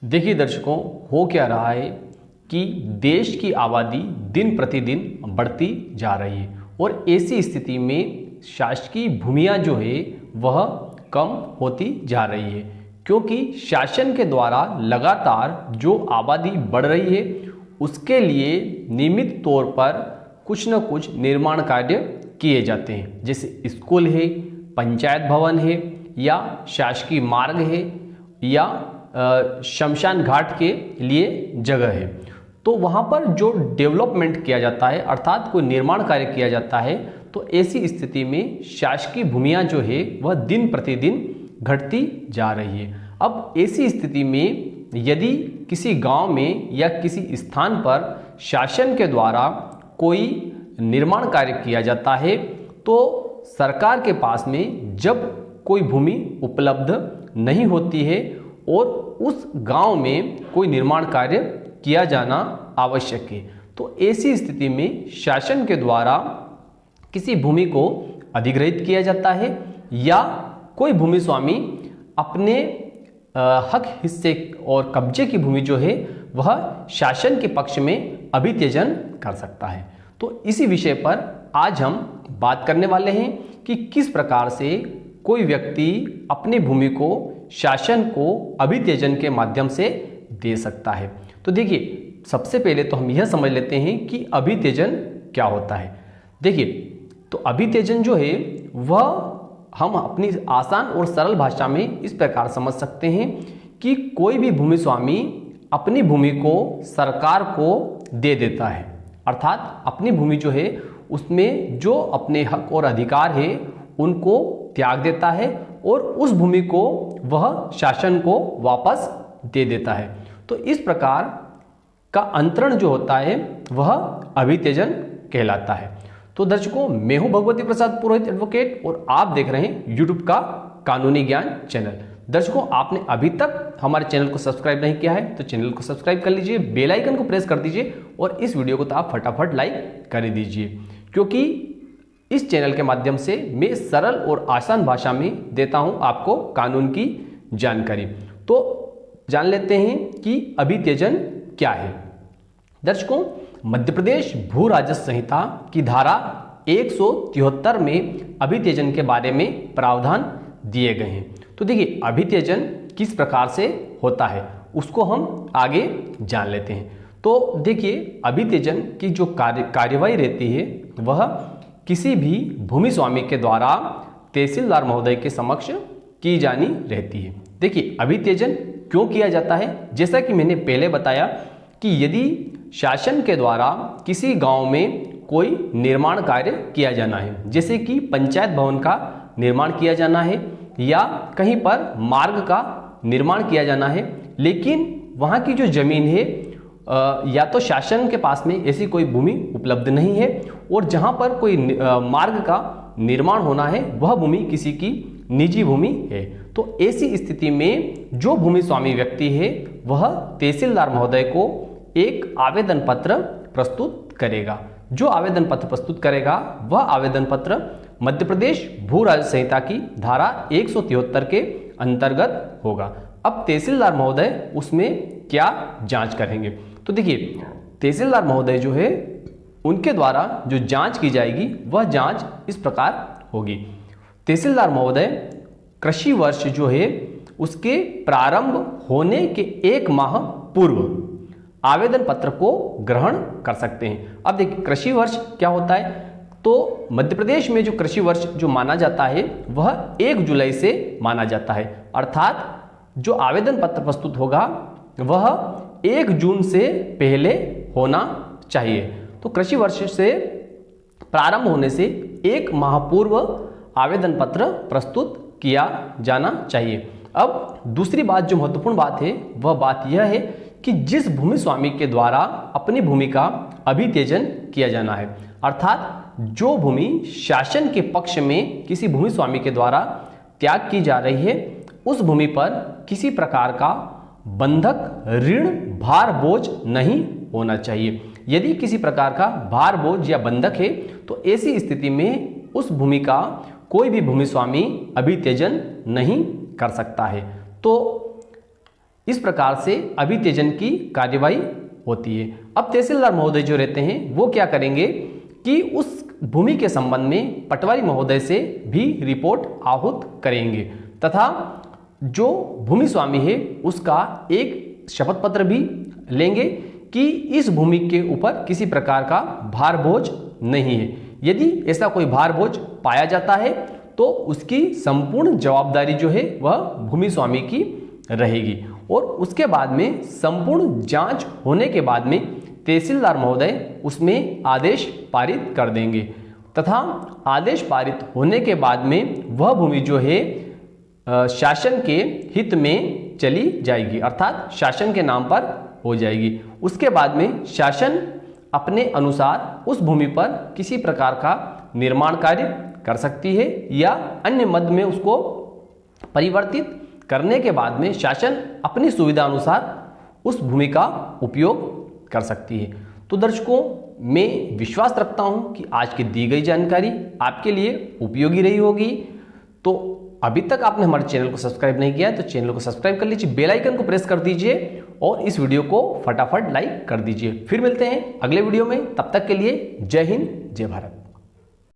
देखिए दर्शकों, हो क्या रहा है कि देश की आबादी दिन प्रतिदिन बढ़ती जा रही है और ऐसी स्थिति में शासकीय भूमियां जो है वह कम होती जा रही है, क्योंकि शासन के द्वारा लगातार जो आबादी बढ़ रही है उसके लिए नियमित तौर पर कुछ न कुछ निर्माण कार्य किए जाते हैं। जैसे स्कूल है, पंचायत भवन है, या शासकीय मार्ग है, या शमशान घाट के लिए जगह है। तो वहाँ पर जो डेवलपमेंट किया जाता है, अर्थात कोई निर्माण कार्य किया जाता है, तो ऐसी स्थिति में शासकीय भूमियाँ जो है वह दिन प्रतिदिन घटती जा रही है। अब ऐसी स्थिति में यदि किसी गांव में या किसी स्थान पर शासन के द्वारा कोई निर्माण कार्य किया जाता है, तो सरकार के पास में जब कोई भूमि उपलब्ध नहीं होती है और उस गांव में कोई निर्माण कार्य किया जाना आवश्यक है, तो ऐसी स्थिति में शासन के द्वारा किसी भूमि को अधिग्रहित किया जाता है या कोई भूमि स्वामी अपने हक, हिस्से और कब्जे की भूमि जो है वह शासन के पक्ष में अभित्यजन कर सकता है। तो इसी विषय पर आज हम बात करने वाले हैं कि किस प्रकार से कोई व्यक्ति अपनी भूमि को शासन को अभित्यजन के माध्यम से दे सकता है। तो देखिए, सबसे पहले तो हम यह समझ लेते हैं कि अभित्यजन क्या होता है। देखिए, तो अभित्यजन जो है वह हम अपनी आसान और सरल भाषा में इस प्रकार समझ सकते हैं कि कोई भी भूमि स्वामी अपनी भूमि को सरकार को दे देता है, अर्थात अपनी भूमि जो है उसमें जो अपने हक और अधिकार है उनको त्याग देता है और उस भूमि को वह शासन को वापस दे देता है। तो इस प्रकार का अंतरण जो होता है वह अभित्यजन कहलाता है। तो दर्शकों, मैं हूं भगवती प्रसाद पुरोहित एडवोकेट और आप देख रहे हैं यूट्यूब का कानूनी ज्ञान चैनल। दर्शकों, आपने अभी तक हमारे चैनल को सब्सक्राइब नहीं किया है तो चैनल को सब्सक्राइब कर लीजिए, बेल आइकन को प्रेस कर दीजिए और इस वीडियो को तो आप फटाफट लाइक कर दीजिए, क्योंकि इस चैनल के माध्यम से मैं सरल और आसान भाषा में देता हूं आपको कानून की जानकारी। तो जान लेते हैं कि अभित्यजन क्या है। दर्शकों, मध्य प्रदेश भू राजस्व संहिता की धारा 173 में अभित्यजन के बारे में प्रावधान दिए गए हैं। तो देखिए, अभित्यजन किस प्रकार से होता है उसको हम आगे जान लेते हैं। तो देखिए, अभित्यजन की जो कार्यवाही रहती है वह किसी भी भूमि स्वामी के द्वारा तहसीलदार महोदय के समक्ष की जानी रहती है। देखिए, अभित्यजन क्यों किया जाता है, जैसा कि मैंने पहले बताया कि यदि शासन के द्वारा किसी गांव में कोई निर्माण कार्य किया जाना है, जैसे कि पंचायत भवन का निर्माण किया जाना है या कहीं पर मार्ग का निर्माण किया जाना है, लेकिन वहाँ की जो जमीन है या तो शासन के पास में ऐसी कोई भूमि उपलब्ध नहीं है और जहाँ पर कोई मार्ग का निर्माण होना है वह भूमि किसी की निजी भूमि है, तो ऐसी स्थिति में जो भूमि स्वामी व्यक्ति है वह तहसीलदार महोदय को एक आवेदन पत्र प्रस्तुत करेगा। जो आवेदन पत्र प्रस्तुत करेगा वह आवेदन पत्र मध्य प्रदेश भू राजस्व संहिता की धारा 173 के अंतर्गत होगा। अब तहसीलदार महोदय उसमें क्या जांच करेंगे, तो देखिए, तहसीलदार महोदय जो है उनके द्वारा जो जांच की जाएगी वह जांच इस प्रकार होगी। तहसीलदार महोदय कृषि वर्ष जो है उसके प्रारंभ होने के 1 माह पूर्व आवेदन पत्र को ग्रहण कर सकते हैं। अब देखिए, कृषि वर्ष क्या होता है, तो मध्य प्रदेश में जो कृषि वर्ष जो माना जाता है वह 1 जुलाई से माना जाता है, अर्थात जो आवेदन पत्र प्रस्तुत होगा वह 1 जून से पहले होना चाहिए। तो कृषि वर्ष से प्रारंभ होने से 1 माह पूर्व आवेदन पत्र प्रस्तुत किया जाना चाहिए। अब दूसरी बात, जो महत्वपूर्ण बात है, वह बात यह है कि जिस भूमि स्वामी के द्वारा अपनी भूमि का अभित्यजन किया जाना है, अर्थात जो भूमि शासन के पक्ष में किसी भूमि स्वामी के द्वारा त्याग की जा रही है, उस भूमि पर किसी प्रकार का बंधक ऋण भार बोझ नहीं होना चाहिए। यदि किसी प्रकार का भार बोझ या बंधक है तो ऐसी स्थिति में उस भूमि का कोई भी भूमि स्वामी अभित्यजन नहीं कर सकता है। तो इस प्रकार से अभितेजन की कार्यवाही होती है। अब तहसीलदार महोदय जो रहते हैं वो क्या करेंगे कि उस भूमि के संबंध में पटवारी महोदय से भी रिपोर्ट आहूत करेंगे तथा जो भूमि स्वामी है उसका एक शपथ पत्र भी लेंगे कि इस भूमि के ऊपर किसी प्रकार का भार बोझ नहीं है। यदि ऐसा कोई भार बोझ पाया जाता है तो उसकी संपूर्ण जवाबदारी जो है वह भूमि स्वामी की रहेगी और उसके बाद में संपूर्ण जांच होने के बाद में तहसीलदार महोदय उसमें आदेश पारित कर देंगे तथा आदेश पारित होने के बाद में वह भूमि जो है शासन के हित में चली जाएगी, अर्थात शासन के नाम पर हो जाएगी। उसके बाद में शासन अपने अनुसार उस भूमि पर किसी प्रकार का निर्माण कार्य कर सकती है या अन्य मद में उसको परिवर्तित करने के बाद में शासन अपनी सुविधा अनुसार उस भूमि का उपयोग कर सकती है। तो दर्शकों, मैं विश्वास रखता हूं कि आज की दी गई जानकारी आपके लिए उपयोगी रही होगी। तो अभी तक आपने हमारे चैनल को सब्सक्राइब नहीं किया है तो चैनल को सब्सक्राइब कर लीजिए, बेल आइकन को प्रेस कर दीजिए और इस वीडियो को फटाफट लाइक कर दीजिए। फिर मिलते हैं अगले वीडियो में, तब तक के लिए जय हिंद, जय भारत।